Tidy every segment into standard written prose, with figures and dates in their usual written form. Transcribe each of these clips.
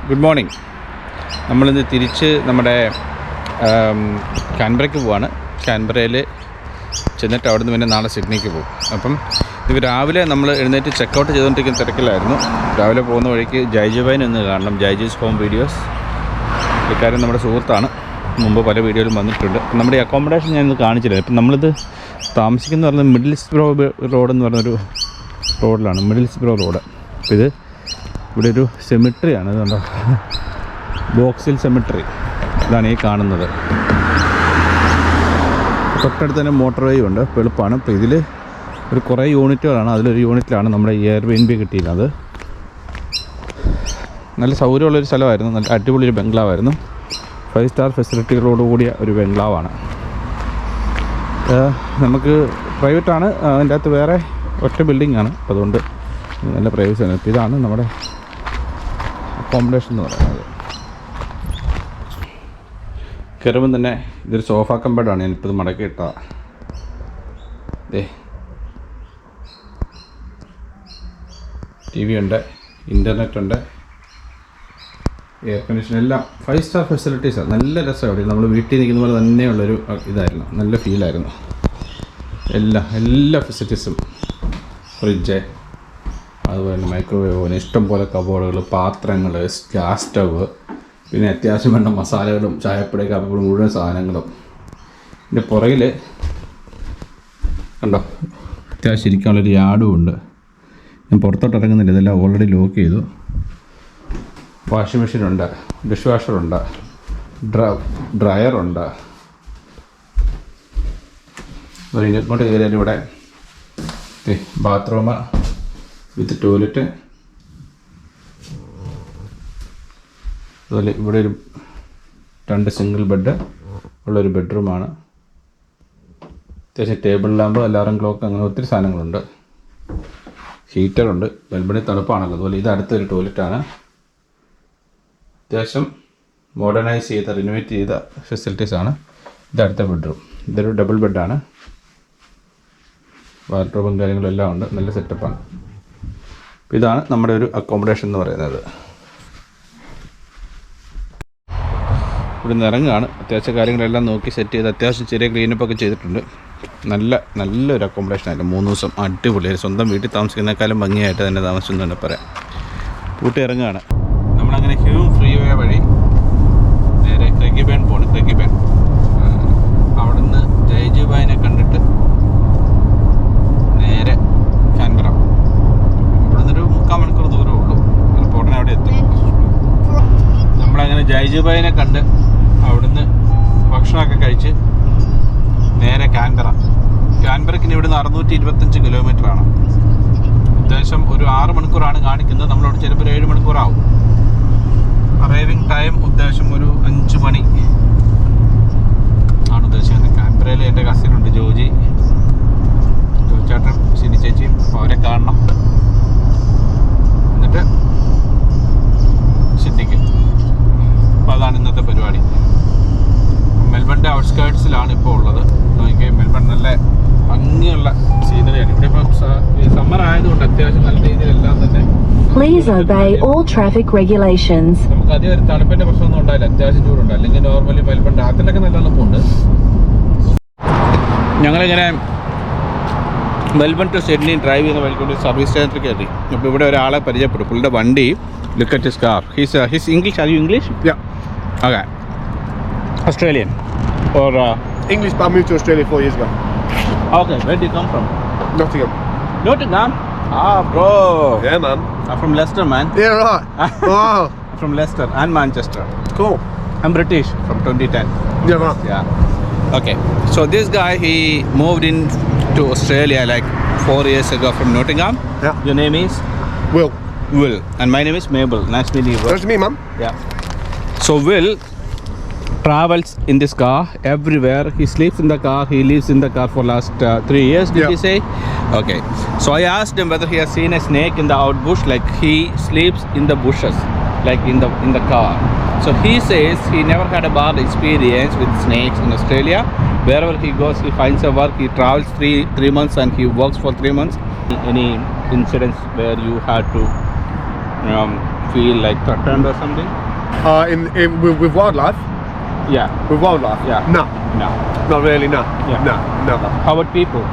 Good morning. നമ്മളിന്ന് തിരിച്ച് നമ്മുടെ കാൻബറയ്ക്ക് പോവാണ്. കാൻബറയിൽ ചെന്നിട്ട് അവിടെ നിന്ന് പിന്നെ നാളെ സിഡ്നിക്ക് പോകും. അപ്പം ഇത് രാവിലെ നമ്മൾ എഴുന്നേറ്റ് ചെക്കൗട്ട് ചെയ്തുകൊണ്ടിരിക്കുന്ന തിരക്കിലായിരുന്നു. രാവിലെ പോകുന്ന വഴിക്ക് ജൈജുബായിനെ ഒന്ന് കാണണം. ജൈജൂസ് ഹോം വീഡിയോസ്. ഇക്കാര്യം നമ്മുടെ സുഹൃത്താണ്, മുമ്പ് പല വീഡിയോയിലും വന്നിട്ടുണ്ട്. നമ്മുടെ അക്കോമഡേഷൻ ഞാനിന്ന് കാണിച്ചില്ല. ഇപ്പം നമ്മളിത് താമസിക്കുന്ന പറഞ്ഞത് മിഡിൽസ്ബ്രോ റോഡ് എന്ന് പറഞ്ഞൊരു റോഡിലാണ്, മിഡിൽസ്ബ്രോ റോഡ്. അപ്പോൾ ഇത് ഇവിടെ ഒരു സെമിട്രിയാണ്, ഇതുണ്ടോ, ബോക്സിൽ സെമിട്രി. ഇതാണ് ഈ കാണുന്നത്. തൊട്ടടുത്ത് തന്നെ മോട്ടോർ വേ ഉണ്ട്, എളുപ്പമാണ്. അപ്പോൾ ഇതിൽ ഒരു കുറേ യൂണിറ്റുകളാണ്. അതിലൊരു യൂണിറ്റിലാണ് നമ്മുടെ എയർബിഎൻബി കിട്ടിയിരുന്നത്. നല്ല സൗകര്യമുള്ളൊരു സ്ഥലമായിരുന്നു, നല്ല അടിപൊളി ഒരു ബംഗ്ലാവായിരുന്നു. 5 സ്റ്റാർ ഫെസിലിറ്റികളോട് കൂടിയ ഒരു ബംഗ്ലാവാണ്. നമുക്ക് പ്രൈവറ്റാണ്, അതിൻ്റെ അകത്ത് വേറെ ഒറ്റ ബിൽഡിങ്ങാണ്. അപ്പോൾ അതുകൊണ്ട് നല്ല പ്രൈവസിയാണ്. അപ്പോൾ ഇതാണ് നമ്മുടെ അക്കോമഡേഷൻ എന്ന് പറയുന്നത്. കയറുമ്പം തന്നെ ഇതൊരു സോഫ കമ്പേർഡാണ്. ഞാനിപ്പോൾ ഇത് മടക്കി ഇട്ടതാണ്. TV ഉണ്ട്, ഇൻ്റർനെറ്റ് ഉണ്ട്, എയർ കണ്ടീഷൻ, എല്ലാം 5 സ്റ്റാർ ഫെസിലിറ്റീസാണ്. നല്ല രസമാണ്. ഇവിടെ നമ്മൾ വീട്ടിൽ നിൽക്കുന്ന പോലെ തന്നെയുള്ളൊരു ഇതായിരുന്നു, നല്ല ഫീലായിരുന്നു. എല്ലാ ഫെസിലിറ്റീസും, ഫ്രിഡ്ജ്, അതുപോലെ തന്നെ മൈക്രോവേവ് ഓവൻ, ഇഷ്ടംപോലെ കബോർഡുകൾ, പാത്രങ്ങൾ, ഗ്യാസ് സ്റ്റവ്, പിന്നെ അത്യാവശ്യം വേണ്ട മസാലകളും ചായപ്പൊടി കാപ്പിപ്പൊടി മുഴുവൻ സാധനങ്ങളും. ഇതിൻ്റെ പുറകിൽ കണ്ടോ, അത്യാവശ്യം ഇരിക്കാനുള്ളൊരു യാർഡും ഉണ്ട്. ഞാൻ പുറത്തോട്ട് ഇറങ്ങുന്നില്ല, ഇതെല്ലാം ഓൾറെഡി ലോക്ക് ചെയ്തു. വാഷിംഗ് മെഷീനുണ്ട്, ഡിഷ് വാഷറുണ്ട്, ഡ്രയറുണ്ട്. ഇങ്ങോട്ട് കയറിയാൽ ഇവിടെ ബാത്റൂം വിത്ത് ടോയ്ലറ്റ്. അതുപോലെ ഇവിടെ ഒരു 2 സിംഗിൾ ബെഡ് ഉള്ളൊരു ബെഡ്റൂമാണ്. അത്യാവശ്യം ടേബിൾ ലാമ്പ്, അലാറം ക്ലോക്ക്, അങ്ങനെ ഒത്തിരി സാധനങ്ങളുണ്ട്. ഹീറ്ററുണ്ട്, മെൽബണിൽ തണുപ്പാണല്ലോ. അതുപോലെ ഇത് അടുത്തൊരു ടോയ്ലറ്റാണ്. അത്യാവശ്യം മോഡേണൈസ് ചെയ്ത, റിനോവേറ്റ് ചെയ്ത ഫെസിലിറ്റീസാണ്. ഇതടുത്ത ബെഡ്റൂം. ഇതൊരു ഡബിൾ ബെഡാണ്. ബാത്റൂമും കാര്യങ്ങളും എല്ലാം ഉണ്ട്, നല്ല സെറ്റപ്പാണ്. ഇതാണ് നമ്മുടെ ഒരു അക്കോമഡേഷൻ എന്ന് പറയുന്നത്. ഇവിടെ നിന്ന് ഇറങ്ങുകയാണ്. അത്യാവശ്യ കാര്യങ്ങളെല്ലാം നോക്കി സെറ്റ് ചെയ്ത് അത്യാവശ്യം ചെറിയ ക്ലീനപ്പൊക്കെ ചെയ്തിട്ടുണ്ട്. നല്ലൊരു അക്കോമഡേഷൻ ആയിരുന്നു. 3 ദിവസം അടിപൊളിയായി. സ്വന്തം വീട്ടിൽ താമസിക്കുന്നതിനേക്കാളും ഭംഗിയായിട്ട് തന്നെ താമസിച്ചു തന്നെ പറയാം. പൂട്ടി ഇറങ്ങുകയാണ്. നമ്മളങ്ങനെ ഹ്യൂം ഫ്രീ വേ വഴി നേരെ ക്രെഗിബേൺ പോകണം. ക്രെഗിബേൺ അവിടുന്ന് ജൈജുബായിനെ കണ്ടിട്ട് നേരെ കാൻബറ. ഇവിടുന്നൊരു 3/4 മണിക്കൂർ ദൂരമേ ഉള്ളൂ. എയർപോർട്ടിന് അവിടെ എത്തും. നമ്മളങ്ങനെ ജൈജുബായിനെ കണ്ട് അവിടുന്ന് ഭക്ഷണമൊക്കെ കഴിച്ച് നേരെ കാൻബറയ്ക്ക് ഇവിടുന്ന് 625 കിലോമീറ്ററാണ്. അത്യാവശ്യം ഒരു 6 മണിക്കൂറാണ് കാണിക്കുന്നത്. നമ്മളവിടെ ചിലപ്പോൾ 7 മണിക്കൂറാവും. അറൈവിങ് ടൈം ഉദ്ദേശം ഒരു 5 മണി ആണ് ഉദ്ദേശിക്കുന്നത്. കാൻബറയിൽ എൻ്റെ കസിനുണ്ട്, ജോജി ചേട്ടൻ, സിനി ചേച്ചിയും. അപ്പോൾ അവരെ കാണണം. എന്നിട്ട് സിഡ്നിക്ക്. അപ്പോൾ അതാണ് ഇന്നത്തെ പരിപാടി. മെൽബണിൻ്റെ ഔട്ട്സ്കേർട്സിലാണ് ഇപ്പോൾ ഉള്ളത്. നോക്കിയാൽ മെൽബൺ നല്ല ഭംഗിയുള്ള സീനറിയാണ്. ഇവിടെ ഇപ്പം സമ്മർ ആയതുകൊണ്ട് അത്യാവശ്യം നല്ല രീതിയിലെല്ലാം തന്നെ. Please obey all traffic regulations. നമുക്ക് അധികം ഒരു തണുപ്പിൻ്റെ പ്രശ്നമൊന്നും ഉണ്ടായില്ല. അത്യാവശ്യം ചൂടുണ്ട്. അല്ലെങ്കിൽ നോർമലി മെൽബൺ രാത്രിയിലൊക്കെ നല്ല തണുപ്പുണ്ട്. ഞങ്ങളിങ്ങനെ മെൽബൺ ടു സിഡ്നി ഡ്രൈവ് ചെയ്യുന്ന വഴിക്കൊണ്ട് സർവീസ് സ്റ്റേഷനിൽ കയറി. അപ്പോൾ ഇവിടെ ഒരാളെ പരിചയപ്പെട്ടു. പുള്ളിയുടെ വണ്ടി, look at his car. His English. Are you English? Okay. Australian or English, but I moved to Australia 4 years ago. Okay, where do you come from? Nottingham. Bro. Yeah, man. I'm from Leicester, man. Yeah, right. Wow. From Leicester and Manchester. Cool. I'm British from 2010. Yeah, right. Yeah. Okay. So this guy, he moved in to Australia like 4 years ago from Nottingham. Yeah. Your name is? Will. And my name is Mabel. Nice meeting you, bro. Nice to meet you, man. Yeah. So Will travels in this car everywhere. He sleeps in the car. He lives in the car for last 3 years. Did you say? Okay. So I asked him whether he has seen a snake in the outbush. Like he sleeps in the bushes, like in the car. So he says he never had a bad experience with snakes in Australia. Wherever he goes, he finds a work. He travels 3 months and he works for 3 months. Any incidents where you had to feel like threatened or something? With wildlife? Yeah. With wildlife? Yeah. No. No. Not really, no. Yeah. No, never. How about people?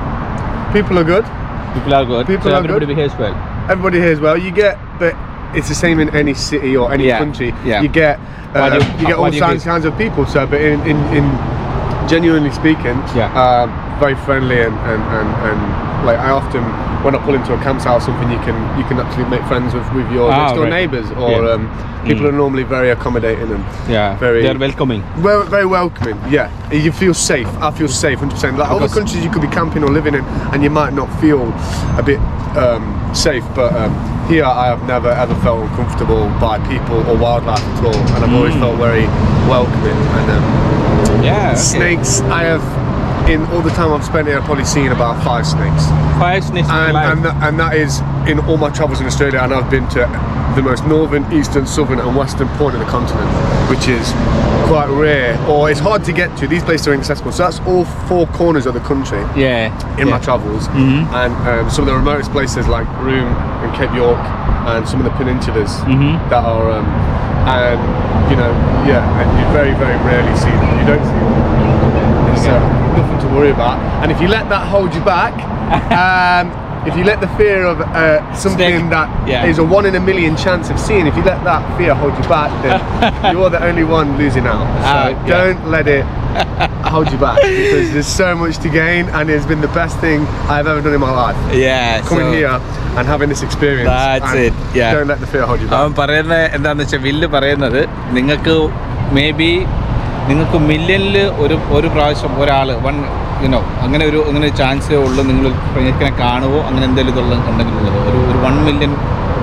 People are good. People are good. People so are everybody good. behaves well. Everybody here as well. You get, but it's the same in any city or any Yeah, country. yeah. You get, What do you get what all do you kinds of people. So, but in genuinely speaking, Yeah. very friendly and like I often when I pull into a campsite or something, you can actually make friends with your next door right. neighbours or Yeah. people are normally very accommodating and Yeah. very They're welcoming. very welcoming. Yeah, you feel safe. I feel safe 100%. Like other Because- countries, you could be camping or living in, and you might not feel a bit safe. But here, I have never ever felt uncomfortable by people or wildlife at all, and I've always felt very welcoming. And Yeah. Okay. snakes, I have. In all the time I've spent here, I've probably seen about 5 snakes, 5 snakes in your life. and that is in all my travels in Australia. And I've been to the most northern, eastern, southern, and western point of the continent, which is quite rare, or it's hard to get to. These places are inaccessible. So that's all 4 corners of the country Yeah. in yeah. my travels, and some of the remotest places like Broome and Cape York, and some of the peninsulas that are, and you know, yeah, and you very, very rarely see them. You don't see them. It's nothing to worry about. And if you let that hold you back, if you let the fear of something Snake. that Yeah. is a 1 in a million chance of seeing, if you let that fear hold you back, then you're the only one losing out. So Yeah. don't let it hold you back, because there's so much to gain, and it's been the best thing I've ever done in my life. Yeah. Coming so- here and having this experience. That's and it, yeah. Don't let the fear hold you back. അവൻ പറയുന്നത് എന്താണെന്ന് വെച്ചാൽ വില്ല് പറയുന്നത് നിങ്ങൾക്ക് may be നിങ്ങൾക്ക് മില്യണിൽ ഒരു പ്രാവശ്യം ഒരാൾ അങ്ങനെ ഒരു ചാൻസേ ഉള്ളൂ നിങ്ങൾ ഇങ്ങനെ കാണുമോ അങ്ങനെ എന്തെങ്കിലും ഉണ്ടെങ്കിലുള്ളത് ഒരു 1 million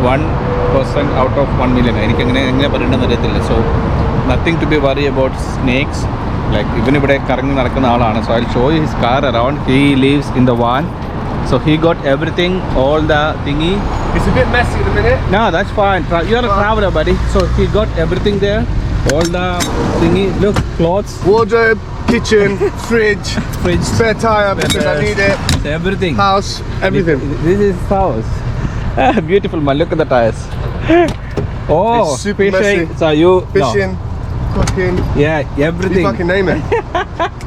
1% ഔട്ട് ഓഫ് 1 million എനിക്കങ്ങനെ എങ്ങനെ പറയേണ്ടതെന്ന് അറിയത്തില്ല. So nothing to be worry about snakes. Like ഇവനിവിടെ കറങ്ങി നടക്കുന്ന ആളാണ്. So I show his car around. He leaves in the van. So he got everything, all the thingy. It's a bit messy at the minute. No, that's fine. You're a traveler, buddy. So he got everything there. All the thingy. Look, clothes, Wardrobe, kitchen, fridge, spare tire because I need it, everything. house, everything. This is house. Beautiful man. Look at the tires. Oh, It's super fishing. messy. So you Fishing, cooking, No. Yeah, you everything. fucking name it.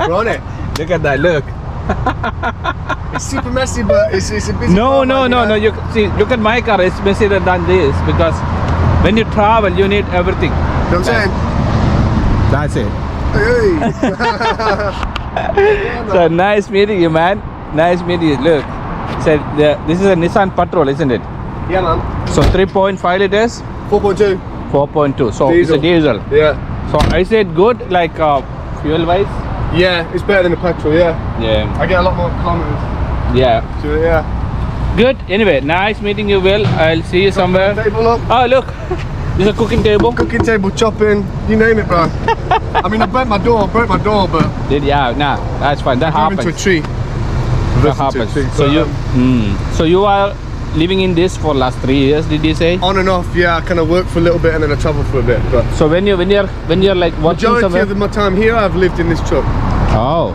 We're on it. Look at that. Look. It's super messy, but it's a busy No, car, no, man, no, you no. know? You see, look at my car. It's messier than this because when you travel, you need everything. You know what I'm saying? That's it. Hey. So nice meeting you, man. Nice meeting you. Look, so this is a Nissan Patrol, isn't it? Yeah, man. So 3.5 liters, 4.2. 4.2. So Diesel. it's a diesel. Yeah. So is it good, like fuel wise? Yeah, it's better than the petrol, yeah. Yeah. I get a lot more kilometers Yeah. to it, yeah. Good. Anyway, nice meeting you, Will. I'll see you somewhere. Table up, Oh, look. This is a cooking table. cooking table, chopping, you name it, bro. I mean, I broke my door, but Yeah, nah, that's fine. That I drove into a happens. tree. That Into a happens. tree. So But, you, so you are living in this for last 3 years, did you say? on and off, yeah. I kind of work for a little bit and then I travel for a bit. But So when you're like working majority somewhere. of my time here, I've lived in this truck. Oh,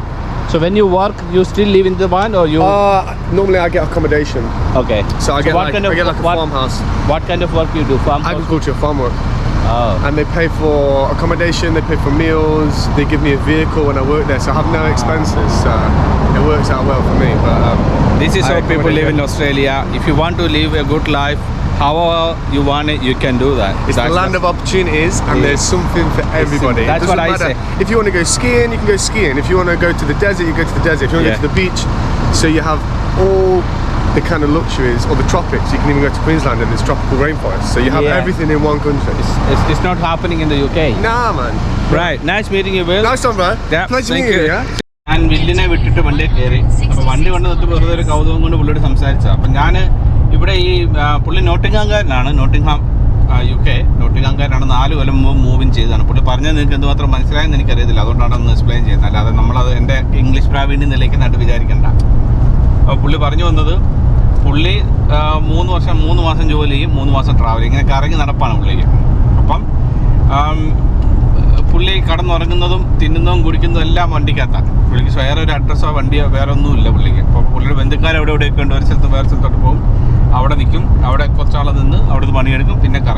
so when you work, you still live in the van or you? Normally I get accommodation, Okay. so I get what like kind of I get like a farmhouse, What kind of work you do? Farm? agriculture, farm work, Oh. and they pay for accommodation, they pay for meals, they give me a vehicle when I work there, so I have no expenses. So it works out well for me. But This is I how people live in accommodate Australia. If you want to live a good life, however you want it, you can do that. It's the land of opportunities, and there's something for everybody. That's It what doesn't I matter. say. If you want to go skiing, you can go skiing. If you want to go to the desert, you go to the desert. If you want to Yeah. go to the beach, so you have all the kind of luxuries, or the tropics. You can even go to Queensland and there's tropical rainforests. So you have Yeah. everything in one country. It's not happening in the UK. Nah, man. Right. Nice meeting you, Will. Nice one, bro. Yeah, Pleasure thank meeting you. you. Yeah. ഞാൻ വില്ലിനെ വിട്ടിട്ട് വണ്ടിയിൽ കയറി. അപ്പോൾ വണ്ടി കൊണ്ട് നിർത്തി വെറുതെ ഒരു കൗതുകം കൊണ്ട് പുള്ളിയോട് സംസാരിച്ചത്. അപ്പം ഞാൻ ഇവിടെ ഈ പുള്ളി നോട്ടിംഗാംകാരനാണ്. Nottingham UK നോട്ടിംഗാംകാരനാണ്. 4 കൊല്ലം മുമ്പ് മൂവിങ് ചെയ്തതാണ്. പുള്ളി പറഞ്ഞത് നിങ്ങൾക്ക് എന്തുമാത്രം മനസ്സിലായെന്ന് എനിക്കറിയത്തില്ല. അതുകൊണ്ടാണ് ഒന്ന് എക്സ്പ്ലെയിൻ ചെയ്യുന്നത്. അല്ലാതെ നമ്മളത് എൻ്റെ ഇംഗ്ലീഷ് പ്രാവീണ്യം നിലയ്ക്കുന്നതായിട്ട് വിചാരിക്കണ്ട. അപ്പോൾ പുള്ളി പറഞ്ഞു വന്നത് പുള്ളി 3 വർഷം 3 മാസം ജോലി ചെയ്യും, 3 മാസം ട്രാവൽ ചെയ്യും. ഇങ്ങനെ കറങ്ങി നടപ്പാണ് പുള്ളിക്ക്. അപ്പം പുള്ളി കടന്നുറങ്ങുന്നതും തിന്നുന്നതും കുടിക്കുന്നതും എല്ലാം വണ്ടിക്കകത്താണ്. പുള്ളിക്ക് വേറെ ഒരു അഡ്രസ്സോ വണ്ടിയോ വേറെ ഒന്നുമില്ല പുള്ളിക്ക്. അപ്പോൾ പുള്ളിയുടെ ബന്ധുക്കാർ എവിടെയൊക്കെ ഉണ്ട്. ഒരു സ്ഥലത്ത് വേറെ സ്ഥലത്തോട്ട് പോകും, അവിടെ നിൽക്കും, അവിടെ കുറച്ചാൾ നിന്ന് അവിടെ പണിയെടുക്കും, പിന്നെ കറങ്ങും.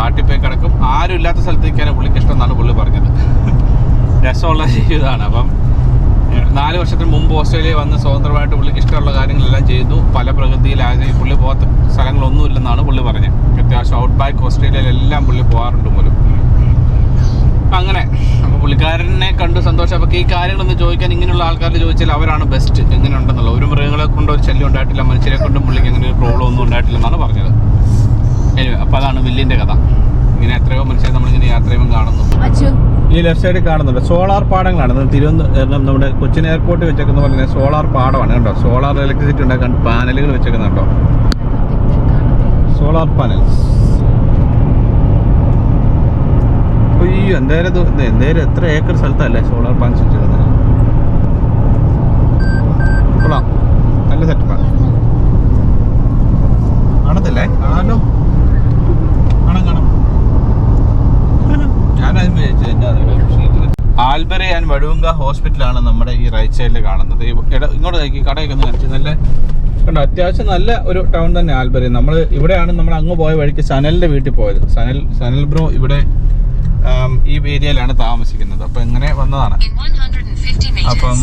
കാട്ടിൽ പോയി കിടക്കും. ആരും ഇല്ലാത്ത സ്ഥലത്തേക്കാണ് പുള്ളിക്ക് ഇഷ്ടം എന്നാണ് പുള്ളി പറഞ്ഞത്. രസമുള്ള ജീവിതമാണ്. അപ്പം 4 വർഷത്തിന് മുമ്പ് ഓസ്ട്രേലിയ വന്ന് സ്വതന്ത്രമായിട്ട് പുള്ളിക്ക് ഇഷ്ടമുള്ള കാര്യങ്ങളെല്ലാം ചെയ്തു. പല പ്രകൃതിയിലായി പുള്ളി പോകാത്ത സ്ഥലങ്ങളൊന്നുമില്ലെന്നാണ് പുള്ളി പറഞ്ഞത്. അത്യാവശ്യം ഔട്ട് ബാക്ക് ഓസ്ട്രേലിയയിലെല്ലാം പുള്ളി പോകാറുണ്ട് പോലും. അങ്ങനെ അപ്പോൾ പുള്ളിക്കാരനെ കണ്ട് സന്തോഷം. അപ്പോൾ ഈ കാര്യങ്ങളൊന്ന് ചോദിക്കാൻ ഇങ്ങനെയുള്ള ആൾക്കാർ ചോദിച്ചാൽ അവരാണ് ബെസ്റ്റ്. എങ്ങനെ ഉണ്ടെന്നുള്ള ഒരു മൃഗങ്ങളെ കൊണ്ട് ഒരു ശല്യം ഉണ്ടായിട്ടില്ല, മനുഷ്യരെ കൊണ്ടും പുള്ളിക്ക് അങ്ങനെ ഒരു പ്രോബ്ലം ഒന്നും ഉണ്ടായിട്ടില്ലെന്നാണ് പറഞ്ഞത്. അപ്പോൾ അതാണ് വില്ലിൻ്റെ കഥ. ഇങ്ങനെ എത്രയോ മനുഷ്യരെ നമ്മളിങ്ങനെ യാത്ര ചെയ്യുമ്പോൾ കാണുന്നു. ഈ ലെഫ്റ്റ് സൈഡിൽ കാണുന്നുണ്ട് സോളാർ പാടങ്ങളാണ്. തിരുവനന്തപുരം നമ്മുടെ കൊച്ചിൻ എയർപോർട്ടിൽ വെച്ചേക്കുന്ന പോലെ തന്നെ സോളാർ പാടമാണ് കേട്ടോ. സോളാർ ഇലക്ട്രിസിറ്റി ഉണ്ടാക്കാൻ പാനലുകൾ വെച്ചേക്കുന്നുണ്ടോ, സോളാർ പാനൽസ്. അയ്യോ എന്തായാലും എത്ര ഏക്കർ സ്ഥലത്തല്ലേ സോളാർ പാനൽസ് വെച്ചേക്കുന്നത്. കൊള്ളാം, നല്ല സെറ്റപ്പാണ്. കാണത്തില്ലേ? കാണാലോ, കാണാം. ഞാനതിന് വിചാരിച്ചത് ആൽബറി ആൻഡ് വടുവങ്ക ഹോസ്പിറ്റലാണ് നമ്മുടെ ഈ റൈറ്റ് സൈഡിൽ കാണുന്നത്. ഇങ്ങോട്ട് നോക്കി കടയൊക്കെ ഒന്ന് കാണിച്ചു. നല്ല കണ്ടോ, അത്യാവശ്യം നല്ല ഒരു ടൗൺ തന്നെ ആൽബറി. നമ്മൾ ഇവിടെയാണ് നമ്മൾ അങ്ങ് പോയ വഴിക്ക് സനലിൻ്റെ വീട്ടിൽ പോയത്. സനൽ ബ്രോ ഇവിടെ ഈ ഏരിയയിലാണ് താമസിക്കുന്നത്. അപ്പം ഇങ്ങനെ വന്നതാണ്. അപ്പം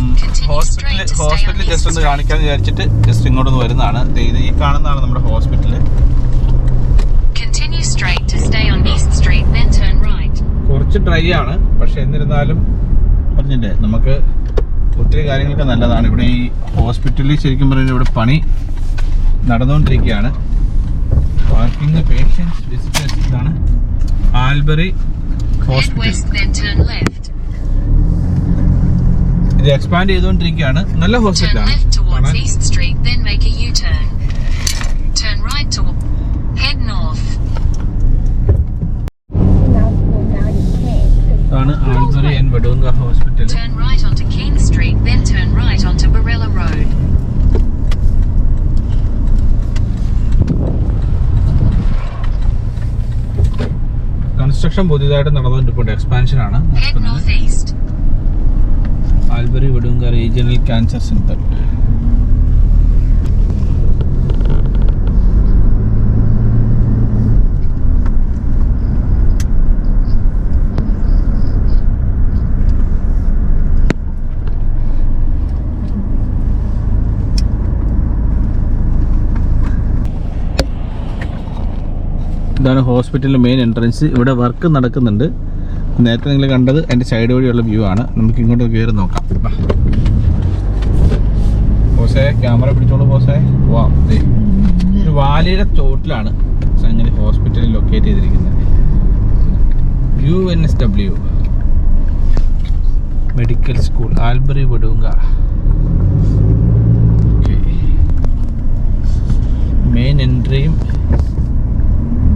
ഹോസ്പിറ്റൽ ജസ്റ്റ് ഒന്ന് കാണിക്കാമെന്ന് വിചാരിച്ചിട്ട് ജസ്റ്റ് ഇങ്ങോട്ടൊന്ന് വരുന്നതാണ്. ഇത് ഈ കാണുന്നതാണ് നമ്മുടെ ഹോസ്പിറ്റൽ. കുറച്ച് ഡ്രൈ ആണ്, പക്ഷെ എന്നിരുന്നാലും പറഞ്ഞില്ലേ നമുക്ക് ഒത്തിരി കാര്യങ്ങളൊക്കെ നല്ലതാണ്. ഇവിടെ ഈ ഹോസ്പിറ്റലിൽ ശരിക്കും പറഞ്ഞാൽ ഇവിടെ പണി നടന്നുകൊണ്ടിരിക്കുകയാണ്. Parking patients visitors. ഇതാണ് ആൽബറി ഹോസ്പിറ്റൽ. ഇത് എക്സ്പാൻഡ് ചെയ്തുകൊണ്ടിരിക്കുകയാണ്. നല്ല ഹോസ്പിറ്റലാണ്. ഇതാണ് Albury and Wodonga hospital. Construction പുതിയതായിട്ട് നടന്നുകൊണ്ടിരിപ്പുണ്ട്. എക്സ്പാൻഷൻ ആണ് Albury Wodonga regional cancer centre. ഇതാണ് ഹോസ്പിറ്റലിൻ്റെ മെയിൻ എൻട്രൻസ്. ഇവിടെ വർക്ക് നടക്കുന്നുണ്ട്. നേരത്തെ നിങ്ങൾ കണ്ടത് അതിൻ്റെ സൈഡ് വഴിയുള്ള വ്യൂ ആണ്. നമുക്ക് ഇങ്ങോട്ട് കയറി നോക്കാം. ബോസേ ക്യാമറ പിടിച്ചോളൂ ബോസേ. പോവാം. ഒരു വാലിയുടെ ചോട്ടിലാണ് സംഗതി ഹോസ്പിറ്റലിൽ ലൊക്കേറ്റ് ചെയ്തിരിക്കുന്നത്. UNSW medical school Albury Wodonga. Main എൻട്രിയും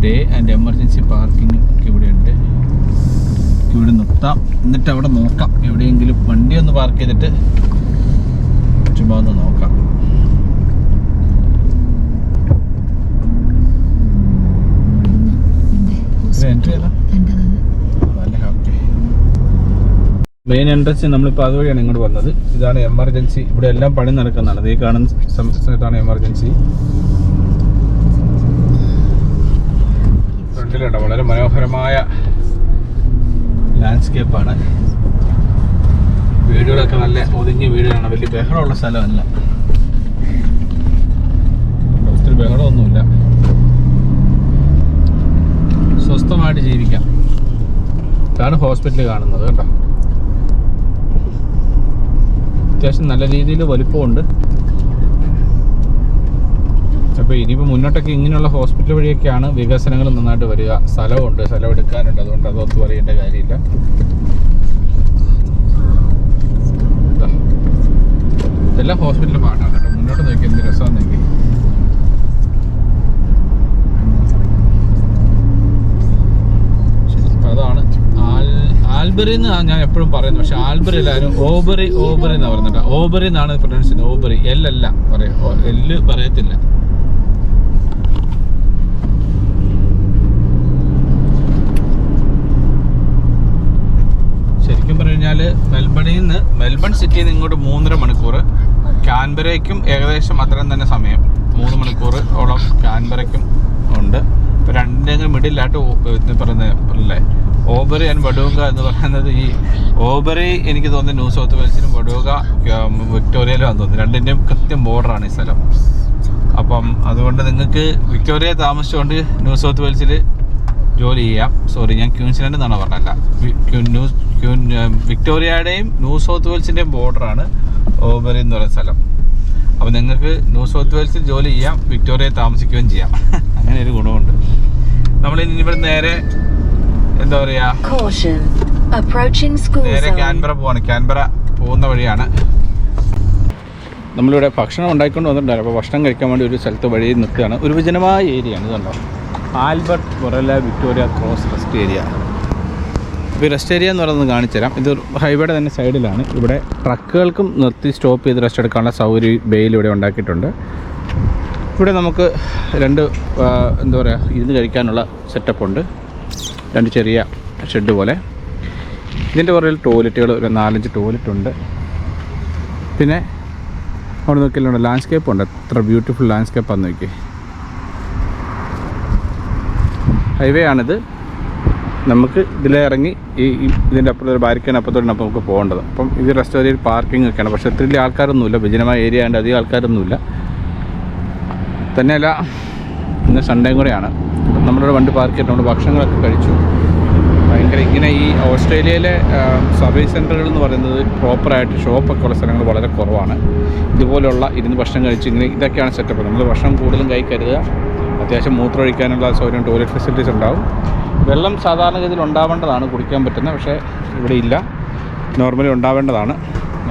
ഡേ ആൻഡ് എമർജൻസി പാർക്കിംഗ് ഒക്കെ ഇവിടെ ഉണ്ട്. ഇവിടെ നിർത്താം, എന്നിട്ട് അവിടെ നോക്കാം. എവിടെയെങ്കിലും വണ്ടി ഒന്ന് പാർക്ക് ചെയ്തിട്ട് ചുമ്മാ ഒന്ന് നോക്കാം. മെയിൻ എൻട്രൻസ് നമ്മളിപ്പോൾ അതുവഴിയാണ് ഇങ്ങോട്ട് വന്നത്. ഇതാണ് എമർജൻസി. ഇവിടെ എല്ലാം പണി നടക്കുന്നതാണ്. ഈ കാണുന്ന സ്ഥലത്താണ് എമർജൻസി. ഫ്രണ്ടിലുണ്ട് വളരെ മനോഹരമായ ലാൻഡ്സ്കേപ്പാണ്. വീടുകളൊക്കെ നല്ല ഒതുങ്ങിയ വീടുകളാണ്. വലിയ ബഹളമുള്ള സ്ഥലമല്ല. ഒത്തിരി ബഹളമൊന്നുമില്ല. സ്വസ്ഥമായിട്ട് ജീവിക്കാം. ഇതാണ് ഹോസ്പിറ്റൽ കാണുന്നത് കേട്ടോ. അത്യാവശ്യം നല്ല രീതിയിൽ വലിപ്പമുണ്ട്. അപ്പോൾ ഇനിയിപ്പോൾ മുന്നോട്ടൊക്കെ ഇങ്ങനെയുള്ള ഹോസ്പിറ്റൽ വഴിയൊക്കെയാണ് വികസനങ്ങൾ നന്നായിട്ട് വരിക. സ്ഥലമുണ്ട്, സ്ഥലം എടുക്കാനുണ്ട്. അതുകൊണ്ട് അതൊത്ത് പറയേണ്ട കാര്യമില്ല. ഇതെല്ലാം ഹോസ്പിറ്റലിൻ്റെ പാട്ടാണ് കേട്ടോ. മുന്നോട്ട് നോക്കി എന്ത് രസമാണെന്ന് നോക്കി. അപ്പോൾ അതാണ് ആൽബറി എന്ന് ഞാൻ എപ്പോഴും പറയുന്നത്. പക്ഷെ ആൽബറി എല്ലാവരും ഓബറി എന്നാണ് പറയുന്നത്. ഓബറി എന്നാണ് പ്രൊനൗൺസ് ചെയ്യുന്നത്. ഓബറി. എല്ലല്ല പറയാം, എല്ല് പറയത്തില്ല. ശരിക്കും പറഞ്ഞു കഴിഞ്ഞാൽ മെൽബൺ സിറ്റിയിൽ നിന്ന് ഇങ്ങോട്ട് 3.5 മണിക്കൂർ, കാൻബറയ്ക്കും ഏകദേശം അത്രയും തന്നെ സമയം. 3 മണിക്കൂർ ഓളം കാൻബറയ്ക്കും ഉണ്ട്. ഇപ്പോൾ രണ്ടിൻ്റെയും മിഡിലായിട്ട് പറയുന്നത് ഓബറി ആൻഡ് വഡോഗ എന്ന് പറയുന്നത്. ഈ ഓബറി എനിക്ക് തോന്നുന്നു ന്യൂ സൗത്ത് വെയിൽസിലും വഡോഗ വിക്ടോറിയയിലും ആണെന്ന് തോന്നുന്നു. രണ്ടിൻ്റെയും കൃത്യം ബോർഡറാണ് ഈ സ്ഥലം. അപ്പം അതുകൊണ്ട് നിങ്ങൾക്ക് വിക്ടോറിയ താമസിച്ചുകൊണ്ട് ന്യൂ സൗത്ത് വെയിൽസിൽ ജോലി ചെയ്യാം. സോറി, ഞാൻ ക്യൂൻസ്ലാൻഡ് എന്നാണ് പറഞ്ഞല്ല, വിക്ടോറിയയുടെയും ന്യൂ സൗത്ത് വെയിൽസിൻ്റെയും ബോർഡറാണ് ഓബറി എന്ന് പറയുന്ന സ്ഥലം. അപ്പോൾ നിങ്ങൾക്ക് ന്യൂ സൗത്ത് വെയിൽസിൽ ജോലി ചെയ്യാം, വിക്ടോറിയ താമസിക്കുകയും ചെയ്യാം. അങ്ങനെ ഒരു ഗുണമുണ്ട്. നമ്മളിനി ഇവിടെ നേരെ എന്താ പറയുക, നേരെ കാൻബറ പോവാണ്. കാൻബറ പോകുന്ന വഴിയാണ്. നമ്മളിവിടെ ഭക്ഷണം ഉണ്ടാക്കിക്കൊണ്ട് വന്നിട്ടുണ്ടായിരുന്നു. അപ്പോൾ ഭക്ഷണം കഴിക്കാൻ വേണ്ടി ഒരു സ്ഥലത്ത് വഴിയിൽ നിൽക്കുകയാണ്. ഒരു വിജനമായ ഏരിയയാണ്. ഇതുണ്ടോ, Albert Borella Victoria cross rest area. ഇപ്പോൾ ഈ റെസ്റ്റ് ഏരിയ എന്ന് പറയുന്നത് കാണിച്ചു തരാം. ഇത് ഹൈവേയുടെ തന്നെ സൈഡിലാണ്. ഇവിടെ ട്രക്കുകൾക്കും നിർത്തി സ്റ്റോപ്പ് ചെയ്ത് റെസ്റ്റ് എടുക്കാനുള്ള സൗകര്യം ബേയിൽ ഇവിടെ ഉണ്ടാക്കിയിട്ടുണ്ട്. ഇവിടെ നമുക്ക് രണ്ട് എന്താ പറയുക, ഇരുന്ന് കഴിക്കാനുള്ള സെറ്റപ്പ് ഉണ്ട്. രണ്ട് ചെറിയ ഷെഡ് പോലെ. ഇതിൻ്റെ പുറകിൽ ടോയ്ലറ്റുകൾ, ഒരു 4-5 ടോയ്ലറ്റ് ഉണ്ട്. പിന്നെ അവിടെ നോക്കിയാലുണ്ട് ലാൻഡ്സ്കേപ്പ് ഉണ്ട്. എത്ര ബ്യൂട്ടിഫുൾ ലാൻഡ്സ്കേപ്പാണെന്ന് നോക്കി. ഹൈവേ ആണിത്. നമുക്ക് ഇതിലെ ഇറങ്ങി ഇതിൻ്റെ അപ്പുറത്ത് ബാരിക്കേഡ് അപ്പുറത്തോട്ടാണ് അപ്പോൾ നമുക്ക് പോകേണ്ടത്. അപ്പം ഇത് റെസ്റ്റോറൻറ്റ് പാർക്കിംഗ് ഒക്കെയാണ്. പക്ഷേ ഒത്തിരി ആൾക്കാരൊന്നുമില്ല, വിജനമായ ഏരിയ ആയതുകൊണ്ട് അധികം ആൾക്കാരൊന്നുമില്ല. തന്നെയല്ല ഇന്ന് സൺഡേയും കൂടെയാണ്. നമ്മളിവിടെ വണ്ടി പാർക്ക് ചെയ്തിട്ട് നമ്മൾ ഭക്ഷണങ്ങളൊക്കെ കഴിച്ചു. ഭയങ്കര ഇങ്ങനെ ഈ ഓസ്ട്രേലിയയിലെ സർവീസ് സെൻ്ററുകൾ എന്ന് പറയുന്നത് പ്രോപ്പറായിട്ട് ഷോപ്പൊക്കെ ഉള്ള സ്ഥലങ്ങൾ വളരെ കുറവാണ്. ഇതുപോലുള്ള ഇരുന്ന് ഭക്ഷണം കഴിച്ച് ഇങ്ങനെ ഇതൊക്കെയാണ് സെറ്റപ്പ്. നമ്മൾ ഭക്ഷണം കൂടുതലും കഴിക്കരുത്. അത്യാവശ്യം മൂത്രമൊഴിക്കാനുള്ള സൗകര്യം, ടോയ്ലറ്റ് ഫെസിലിറ്റീസ് ഉണ്ടാവും. വെള്ളം സാധാരണഗതിയിൽ ഉണ്ടാവേണ്ടതാണ്, കുടിക്കാൻ പറ്റുന്ന. പക്ഷേ ഇവിടെ ഇല്ല, നോർമലി ഉണ്ടാവേണ്ടതാണ്.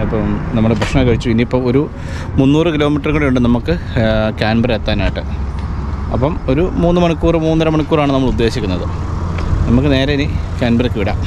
അപ്പം നമ്മൾ ഭക്ഷണം കഴിച്ചു. ഇനിയിപ്പോൾ ഒരു 300 കിലോമീറ്റർ കൂടെ ഉണ്ട് നമുക്ക് കാൻബറ എത്താനായിട്ട്. അപ്പം ഒരു 3 മണിക്കൂർ 3.5 മണിക്കൂറാണ് നമ്മൾ ഉദ്ദേശിക്കുന്നത്. നമുക്ക് നേരെ ഇനി കാൻബറയ്ക്ക് വിടാം.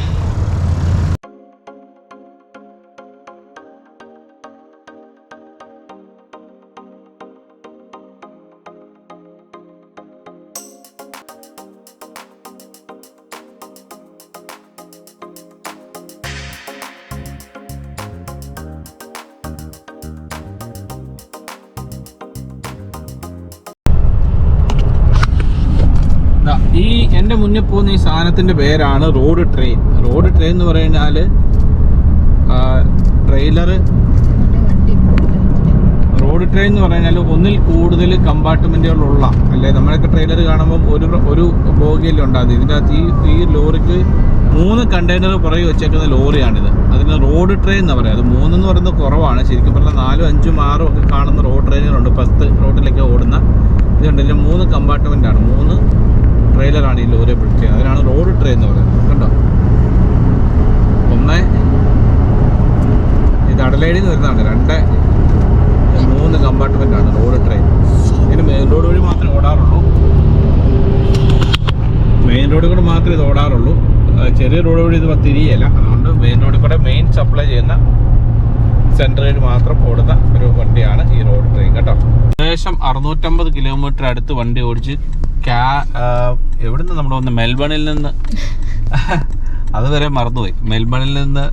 ഈ എൻ്റെ മുന്നിൽ പോകുന്ന ഈ സാധനത്തിൻ്റെ പേരാണ് റോഡ് ട്രെയിൻ. റോഡ് ട്രെയിൻ എന്ന് പറഞ്ഞാൽ റോഡ് ട്രെയിൻ എന്ന് പറഞ്ഞാൽ ഒന്നിൽ കൂടുതൽ കമ്പാർട്ട്മെൻറ്റുകളുള്ള, അല്ലെ നമ്മളൊക്കെ ട്രെയിലർ കാണുമ്പം ഒരു ബോഗിയിലുണ്ടാകും. ഇതിൻ്റെ അകത്ത് ഈ ലോറിക്ക് 3 കണ്ടെയ്നർ പുറകെ വെച്ചേക്കുന്ന ലോറിയാണിത്. അതിന് റോഡ് ട്രെയിൻ എന്ന് പറയാം. അത് 3 എന്ന് പറയുന്നത് കുറവാണ്. ശരിക്കും പറഞ്ഞാൽ 4, 5, 6 ഒക്കെ കാണുന്ന റോഡ് ട്രെയിനുകളുണ്ട്. 10 റോഡിലേക്ക് ഓടുന്ന ഇതുണ്ട്. ഇതിൽ 3 കമ്പാർട്ട്മെൻറ്റാണ്. 3 ട്രെയിലറാണ് ഈ ലോറിയെ പിടിച്ചത്. അതിനാണ് റോഡ് ട്രെയിൻ എന്ന് പറയുന്നത്. കണ്ടോ, ഇത് അഡലൈഡിൽ നിന്ന് വരുന്നതാണ്. 3 കമ്പാർട്ട്മെൻറ്റാണ് റോഡ് ട്രെയിൻ. ഇതിന് മെയിൻ റോഡ് വഴി മാത്രമേ ഓടാറുള്ളൂ. മെയിൻ റോഡിൽ കൂടെ മാത്രമേ ഇത് ഓടാറുള്ളൂ. ചെറിയ റോഡ് വഴി ഇത് തിരിയല്ല. അതുകൊണ്ട് മെയിൻ റോഡിൽ കൂടെ മെയിൻ സപ്ലൈ ചെയ്യുന്ന സെൻട്രലിൽ മാത്രം ഓടുന്ന ഒരു വണ്ടിയാണ് ഈ റോഡ് ട്രെയിൻ കേട്ടോ. ഏകദേശം 650 കിലോമീറ്റർ അടുത്ത് വണ്ടി ഓടിച്ച് എവിടുന്ന് നമ്മൾ വന്ന് മെൽബണിൽ നിന്ന് അതുവരെ മറന്നുപോയി. മെൽബണിൽ നിന്ന്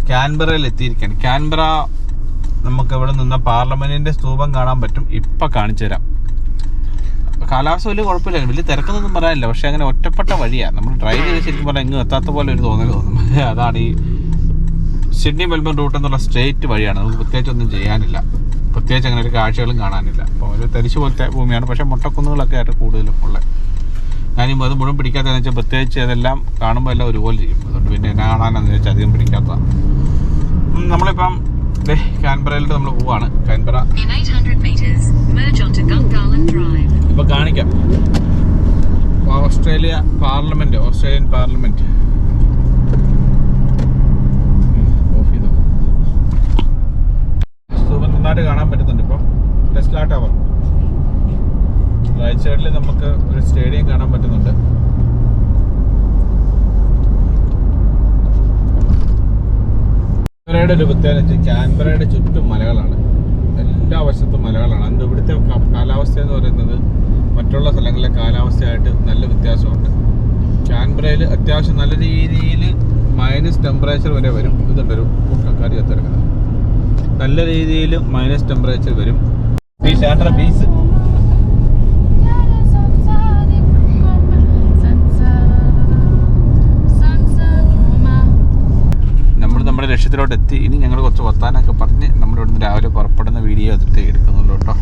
കാൻബറയിൽ എത്തിയിരിക്കുകയാണ്. കാൻബറ നമുക്ക് ഇവിടെ നിന്ന് പാർലമെൻറ്റിൻ്റെ സ്തൂപം കാണാൻ പറ്റും. ഇപ്പം കാണിച്ചു തരാം. കാലാവസ്ഥ വലിയ കുഴപ്പമില്ല, വലിയ തിരക്കൊന്നും പറയാനില്ല. പക്ഷേ അങ്ങനെ ഒറ്റപ്പെട്ട വഴിയാണ്. നമ്മൾ ഡ്രൈവ് ചെയ്ത് ശരിക്കും പറഞ്ഞാൽ എങ്ങും എത്താത്ത പോലെ ഒരു തോന്നും. അതാണ് ഈ സിഡ്നി മെൽബൺ റൂട്ട് എന്നുള്ള സ്ട്രേറ്റ് വഴിയാണ്. നമുക്ക് പ്രത്യേകിച്ചൊന്നും ചെയ്യാനില്ല, പ്രത്യേകിച്ച് അങ്ങനെ ഒരു കാഴ്ചകളും കാണാനില്ല. അപ്പോൾ ഒരു തരിശു പോലത്തെ ഭൂമിയാണ്. പക്ഷേ മുട്ടക്കുന്നുകളൊക്കെ ആയിട്ട് കൂടുതലും ഉള്ളത്. ഞാനും അത് മുഴുവൻ പിടിക്കാത്തതെന്ന് വെച്ചാൽ പ്രത്യേകിച്ച് അതെല്ലാം കാണുമ്പോൾ എല്ലാം ഒരുപോലെ ഇരിക്കും. അതുകൊണ്ട് പിന്നെ എന്നെ കാണാനെന്ന് വെച്ചാൽ അധികം പിടിക്കാത്തതാണ്. നമ്മളിപ്പം കാൻബറയിലോട്ട് നമ്മൾ പോവാണ്. കാൻബറ ഇപ്പം കാണിക്കാം. ഓസ്ട്രേലിയൻ പാർലമെൻറ്റ് നന്നായിട്ട് കാണാൻ പറ്റുന്നുണ്ട്. ഇപ്പം ടെസ്ല ടവർ റൈറ്റ് സൈഡിൽ നമുക്ക് ഒരു സ്റ്റേഡിയം കാണാൻ പറ്റുന്നുണ്ട്. കാൻബറയുടെ ഒരു പ്രത്യേകത, കാൻബറയുടെ ചുറ്റും മലകളാണ്. എല്ലാ വശത്തും മലകളാണ്. അതുകൊണ്ട് ഇവിടുത്തെ കാലാവസ്ഥ എന്ന് പറയുന്നത് മറ്റുള്ള സ്ഥലങ്ങളിലെ കാലാവസ്ഥയായിട്ട് നല്ല വ്യത്യാസമുണ്ട്. കാൻബറയിൽ അത്യാവശ്യം നല്ല രീതിയിൽ മൈനസ് ടെമ്പറേച്ചർ വരെ വരും. ഇതുണ്ടൊരു കക്കാരി കത്തിറങ്ങുന്നത്. നല്ല രീതിയിൽ മൈനസ് ടെമ്പറേച്ചർ വരും. ബീസ് ലക്ഷ്യത്തിലോട്ട് എത്തി. ഇനി ഞങ്ങൾ കുറച്ച് വർത്താനൊക്കെ പറഞ്ഞ് നമ്മളിവിടുന്ന് രാവിലെ പുറപ്പെടുന്ന വീഡിയോ എടുക്കുന്നുള്ളൂ കേട്ടോ.